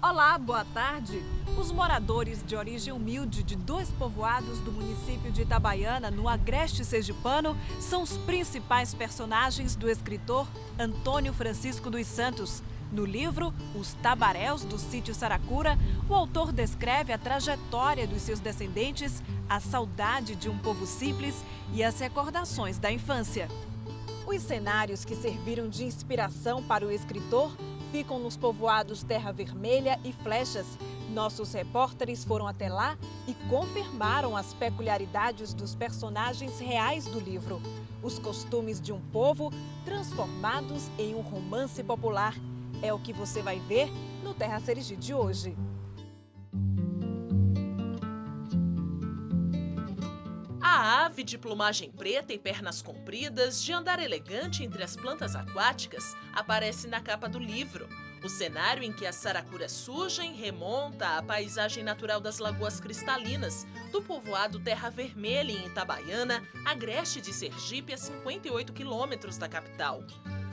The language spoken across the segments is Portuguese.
Olá, boa tarde. Os moradores de origem humilde de dois povoados do município de Itabaiana, no agreste sergipano, são os principais personagens do escritor Antônio Francisco dos Santos. No livro Os Tabaréus do Sítio Saracura, o autor descreve a trajetória dos seus descendentes, a saudade de um povo simples e as recordações da infância. Os cenários que serviram de inspiração para o escritor ficam nos povoados Terra Vermelha e Flechas. Nossos repórteres foram até lá e confirmaram as peculiaridades dos personagens reais do livro. Os costumes de um povo transformados em um romance popular. É o que você vai ver no Terra Serigi de hoje. A ave de plumagem preta e pernas compridas, de andar elegante entre as plantas aquáticas, aparece na capa do livro. O cenário em que as saracuras surgem remonta à paisagem natural das Lagoas Cristalinas, do povoado Terra Vermelha, em Itabaiana, agreste de Sergipe, a 58 quilômetros da capital.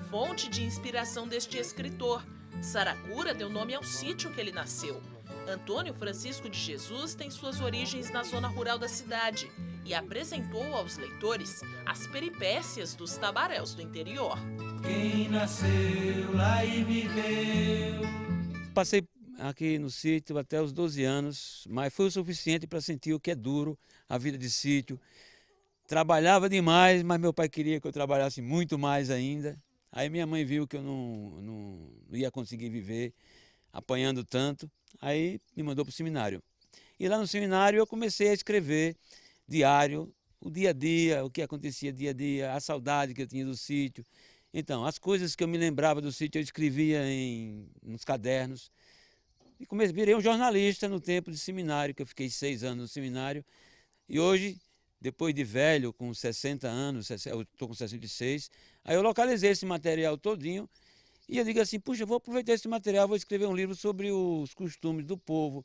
Fonte de inspiração deste escritor, Saracura deu nome ao sítio que ele nasceu. Antônio Francisco de Jesus tem suas origens na zona rural da cidade e apresentou aos leitores as peripécias dos tabaréus do interior. Quem nasceu lá e viveu. Passei aqui no sítio até os 12 anos, mas foi o suficiente para sentir o que é duro a vida de sítio. Trabalhava demais, mas meu pai queria que eu trabalhasse muito mais ainda. Aí minha mãe viu que eu não ia conseguir viver apanhando tanto, aí me mandou para o seminário. E lá no seminário eu comecei a escrever diário, o dia a dia, o que acontecia dia a dia, a saudade que eu tinha do sítio. Então, as coisas que eu me lembrava do sítio eu escrevia nos cadernos. E virei um jornalista no tempo de seminário, que eu fiquei 6 anos no seminário. E hoje, depois de velho, com 60 anos, eu estou com 66, aí eu localizei esse material todinho e eu digo assim, puxa, eu vou aproveitar esse material, vou escrever um livro sobre os costumes do povo.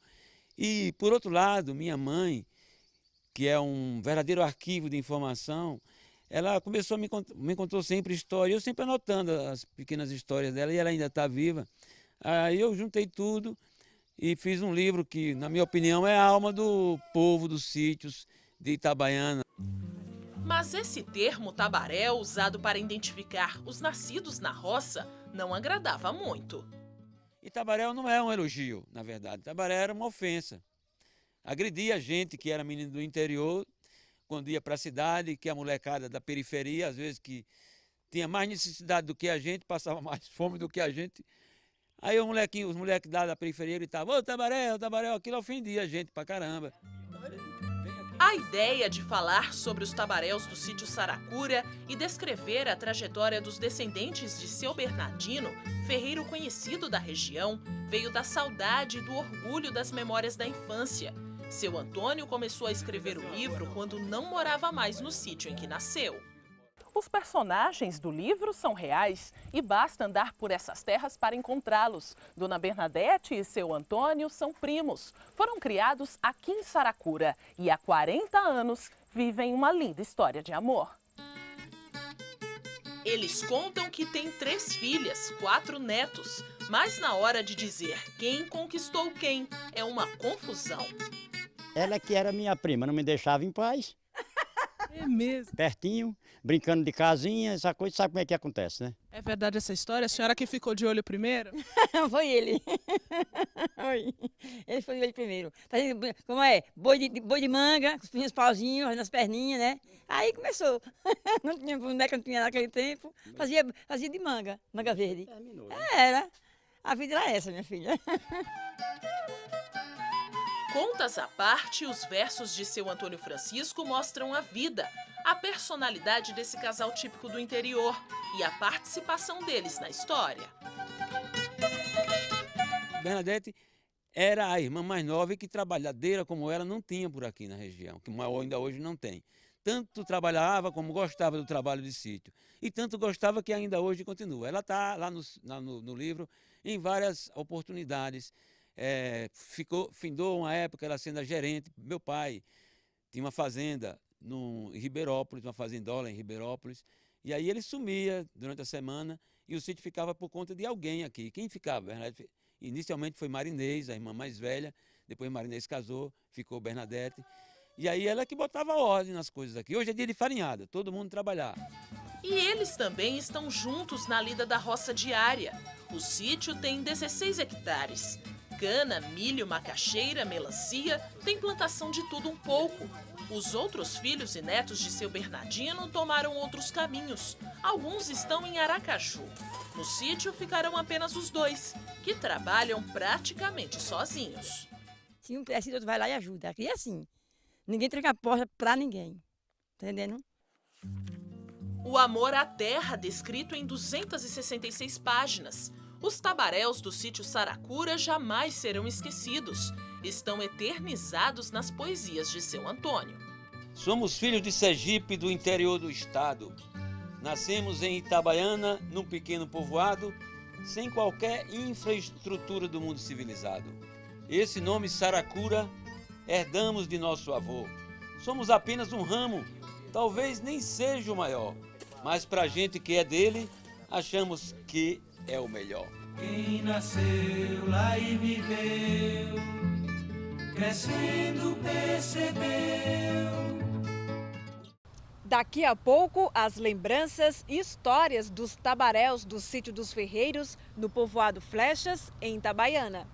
E, por outro lado, minha mãe, que é um verdadeiro arquivo de informação, ela começou a me contou sempre história, eu sempre anotando as pequenas histórias dela, e ela ainda está viva. Aí eu juntei tudo e fiz um livro que, na minha opinião, é a alma do povo dos sítios de Itabaiana. Mas esse termo tabaréu, usado para identificar os nascidos na roça, não agradava muito. Itabaréu não é um elogio, na verdade. Itabaré era uma ofensa. Agredia a gente que era menino do interior, quando ia para a cidade, que a molecada da periferia, às vezes que tinha mais necessidade do que a gente, passava mais fome do que a gente. Aí os moleques da periferia gritavam, ô Tabaréu, aquilo ofendia a gente pra caramba. A ideia de falar sobre os tabaréus do sítio Saracura e descrever a trajetória dos descendentes de seu Bernardino, ferreiro conhecido da região, veio da saudade e do orgulho das memórias da infância. Seu Antônio começou a escrever o livro quando não morava mais no sítio em que nasceu. Os personagens do livro são reais e basta andar por essas terras para encontrá-los. Dona Bernadette e seu Antônio são primos. Foram criados aqui em Saracura e há 40 anos vivem uma linda história de amor. Eles contam que têm 3 filhas, 4 netos, mas na hora de dizer quem conquistou quem, é uma confusão. Ela que era minha prima, não me deixava em paz. É mesmo? Pertinho, brincando de casinha, essa coisa, sabe como é que acontece, né? É verdade essa história? A senhora que ficou de olho primeiro? Foi ele. Foi. Ele foi ele primeiro. Como é? Boi de manga, com os pauzinhos nas perninhas, né? Aí começou. Não tinha boneca, não tinha naquele tempo. Fazia de manga verde. Terminou, né? Era. A vida era essa, minha filha. Contas à parte, os versos de seu Antônio Francisco mostram a vida, a personalidade desse casal típico do interior e a participação deles na história. Bernadette era a irmã mais nova e que trabalhadeira como ela não tinha por aqui na região, que ainda hoje não tem. Tanto trabalhava como gostava do trabalho de sítio. E tanto gostava que ainda hoje continua. Ela está lá no livro em várias oportunidades. Findou uma época ela sendo a gerente. Meu pai tinha uma fazenda em Ribeirópolis, uma fazendola em Ribeirópolis, e aí ele sumia durante a semana e o sítio ficava por conta de alguém aqui. Quem ficava? Inicialmente foi Marinês, a irmã mais velha, depois Marinês casou, ficou Bernadette. E aí ela que botava ordem nas coisas aqui. Hoje é dia de farinhada, todo mundo trabalhar. E eles também estão juntos na lida da roça diária. O sítio tem 16 hectares. Cana, milho, macaxeira, melancia, tem plantação de tudo um pouco. Os outros filhos e netos de seu Bernardino tomaram outros caminhos. Alguns estão em Aracaju. No sítio ficarão apenas os dois, que trabalham praticamente sozinhos. Se um precisa, outro vai lá e ajuda. Aqui é assim. Ninguém tranca a porta pra ninguém. Tá entendendo? O amor à terra, descrito em 266 páginas. Os tabaréus do sítio Saracura jamais serão esquecidos. Estão eternizados nas poesias de seu Antônio. Somos filhos de Sergipe, do interior do estado. Nascemos em Itabaiana, num pequeno povoado, sem qualquer infraestrutura do mundo civilizado. Esse nome Saracura herdamos de nosso avô. Somos apenas um ramo, talvez nem seja o maior, mas pra gente que é dele, achamos que é o melhor. Quem nasceu lá e viveu, crescendo percebeu. Daqui a pouco, as lembranças e histórias dos tabaréus do Sítio dos Ferreiros, no povoado Flechas, em Itabaiana.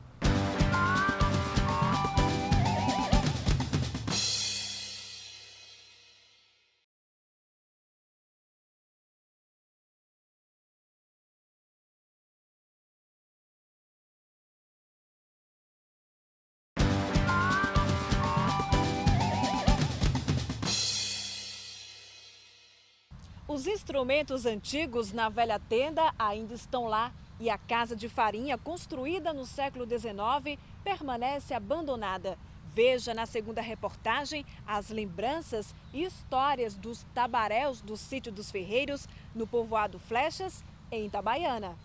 Os instrumentos antigos na velha tenda ainda estão lá e a casa de farinha, construída no século XIX, permanece abandonada. Veja na segunda reportagem as lembranças e histórias dos tabaréus do Sítio dos Ferreiros, no povoado Flechas, em Itabaiana.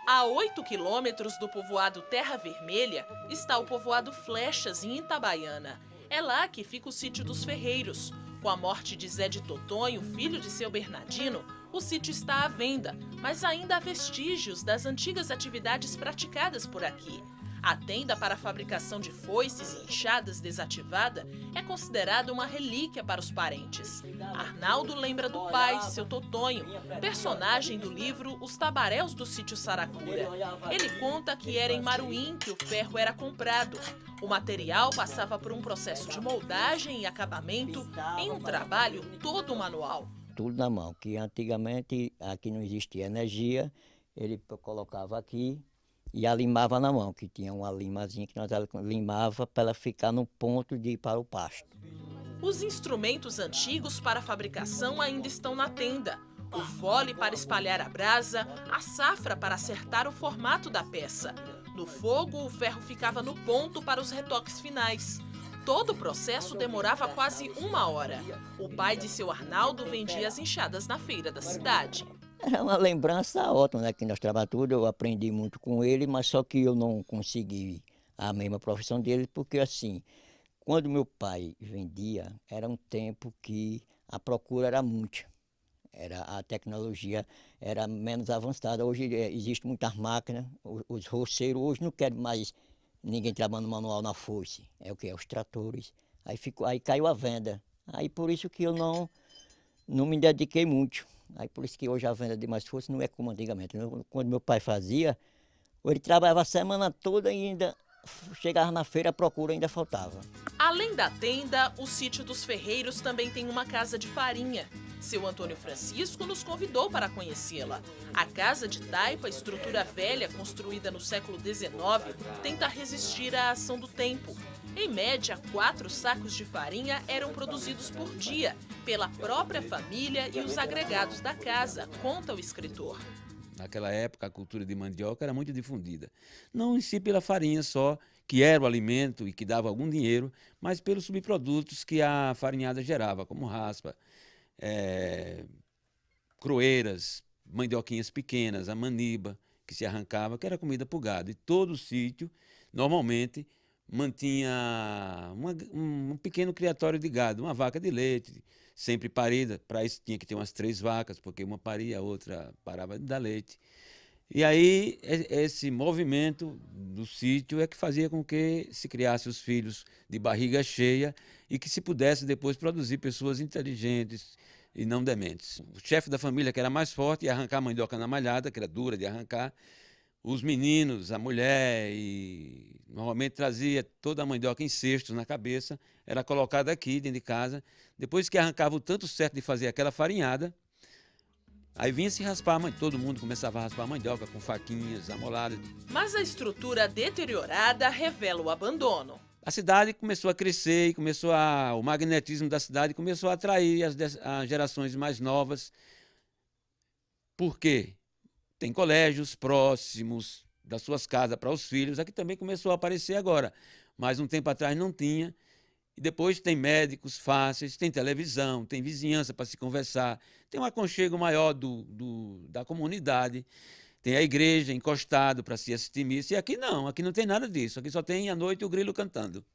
A 8 quilômetros do povoado Terra Vermelha está o povoado Flechas, em Itabaiana. É lá que fica o Sítio dos Ferreiros. Com a morte de Zé de Totonho, filho de seu Bernardino, o sítio está à venda, mas ainda há vestígios das antigas atividades praticadas por aqui. A tenda para a fabricação de foices e enxadas desativada é considerada uma relíquia para os parentes. Arnaldo lembra do pai, seu Totonho, personagem do livro Os Tabaréus do Sítio Saracura. Ele conta que era em Maruim que o ferro era comprado. O material passava por um processo de moldagem e acabamento em um trabalho todo manual. Tudo na mão, que antigamente aqui não existia energia, ele colocava aqui e alimava na mão, que tinha uma limazinha que nós limava para ela ficar no ponto de ir para o pasto. Os instrumentos antigos para a fabricação ainda estão na tenda. O fole para espalhar a brasa, a safra para acertar o formato da peça. No fogo, o ferro ficava no ponto para os retoques finais. Todo o processo demorava quase 1 hora. O pai de seu Arnaldo vendia as enxadas na feira da cidade. Era uma lembrança ótima, né? Que nós trabalhamos tudo, eu aprendi muito com ele, mas só que eu não consegui a mesma profissão dele, porque assim, quando meu pai vendia, era um tempo que a procura era muita. A tecnologia era menos avançada. Hoje existe muitas máquinas, os roceiros hoje não querem mais ninguém trabalhando manual na foice. É o que? Os tratores. Aí caiu a venda. Aí por isso que eu não me dediquei muito. Aí por isso que hoje a venda de mais foice não é como antigamente. Quando meu pai fazia, ele trabalhava a semana toda e ainda chegava na feira, a procura ainda faltava. Além da tenda, o Sítio dos Ferreiros também tem uma casa de farinha. Seu Antônio Francisco nos convidou para conhecê-la. A casa de taipa, estrutura velha construída no século XIX, tenta resistir à ação do tempo. Em média, 4 sacos de farinha eram produzidos por dia, pela própria família e os agregados da casa, conta o escritor. Naquela época, a cultura de mandioca era muito difundida. Não em si pela farinha só, que era o alimento e que dava algum dinheiro, mas pelos subprodutos que a farinhada gerava, como raspa, croeiras, mandioquinhas pequenas, a maniba, que se arrancava, que era comida para o gado. E todo o sítio, normalmente, mantinha um pequeno criatório de gado, uma vaca de leite, sempre parida. Para isso tinha que ter umas 3 vacas, porque uma paria, a outra parava de dar leite. E aí, esse movimento do sítio é que fazia com que se criasse os filhos de barriga cheia e que se pudesse depois produzir pessoas inteligentes e não dementes. O chefe da família, que era mais forte, ia arrancar a mandioca na malhada, que era dura de arrancar. Os meninos, a mulher, e normalmente trazia toda a mandioca em cestos na cabeça, era colocada aqui dentro de casa. Depois que arrancava o tanto certo de fazer aquela farinhada, aí vinha se raspar, todo mundo começava a raspar a mandioca com faquinhas amoladas. Mas a estrutura deteriorada revela o abandono. A cidade começou a crescer e o magnetismo da cidade começou a atrair as gerações mais novas. Por quê? Tem colégios próximos das suas casas para os filhos, aqui também começou a aparecer agora, mas um tempo atrás não tinha. E depois tem médicos fáceis, tem televisão, tem vizinhança para se conversar, tem um aconchego maior da comunidade, tem a igreja encostado para se assistir missa. E aqui não tem nada disso, aqui só tem à noite o grilo cantando.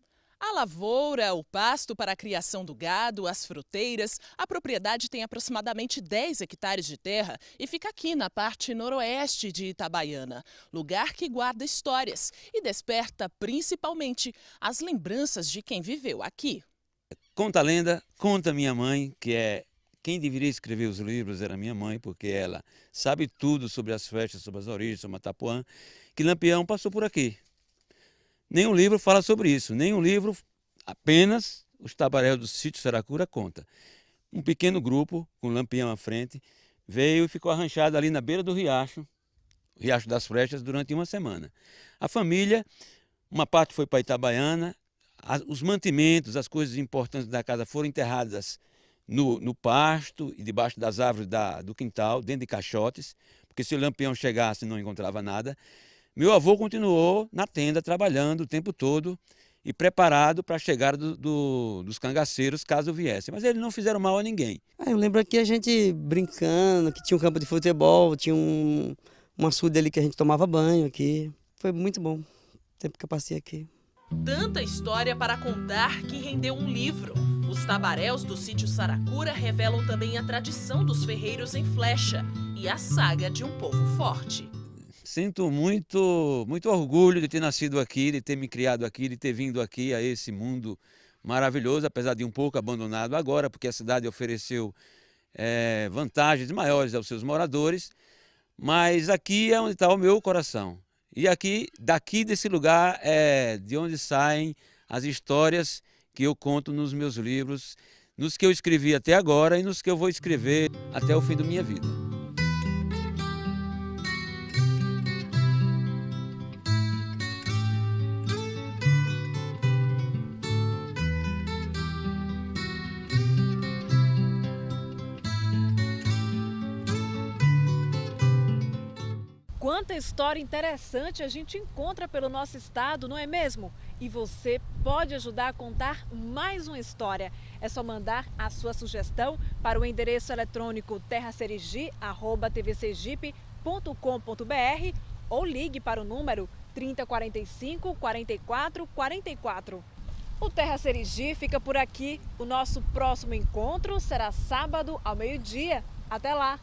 A lavoura, o pasto para a criação do gado, as fruteiras, a propriedade tem aproximadamente 10 hectares de terra e fica aqui na parte noroeste de Itabaiana, lugar que guarda histórias e desperta principalmente as lembranças de quem viveu aqui. Conta a lenda, conta minha mãe, que é quem deveria escrever os livros era minha mãe, porque ela sabe tudo sobre as festas, sobre as origens, sobre Matapuã, que Lampião passou por aqui. Nenhum livro fala sobre isso, nenhum livro, apenas os tabaréus do sítio Saracura conta. Um pequeno grupo, com Lampião à frente, veio e ficou arranchado ali na beira do Riacho das Flechas, durante uma semana. A família, uma parte foi para Itabaiana, os mantimentos, as coisas importantes da casa foram enterradas no pasto e debaixo das árvores do quintal, dentro de caixotes, porque se o Lampião chegasse não encontrava nada. Meu avô continuou na tenda, trabalhando o tempo todo e preparado para a chegada dos cangaceiros, caso viessem. Mas eles não fizeram mal a ninguém. Eu lembro aqui a gente brincando, que tinha um campo de futebol, tinha um açude ali que a gente tomava banho aqui. Foi muito bom o tempo que eu passei aqui. Tanta história para contar que rendeu um livro. Os tabaréus do sítio Saracura revelam também a tradição dos ferreiros em Flecha e a saga de um povo forte. Sinto muito orgulho de ter nascido aqui, de ter me criado aqui, de ter vindo aqui a esse mundo maravilhoso, apesar de um pouco abandonado agora, porque a cidade ofereceu vantagens maiores aos seus moradores, mas aqui é onde está o meu coração. E daqui desse lugar é de onde saem as histórias que eu conto nos meus livros, nos que eu escrevi até agora e nos que eu vou escrever até o fim da minha vida. Quanta história interessante a gente encontra pelo nosso estado, não é mesmo? E você pode ajudar a contar mais uma história. É só mandar a sua sugestão para o endereço eletrônico terraserigi@tvsergipe.com.br ou ligue para o número 3045 44 44. O Terra Serigi fica por aqui. O nosso próximo encontro será sábado ao meio-dia. Até lá!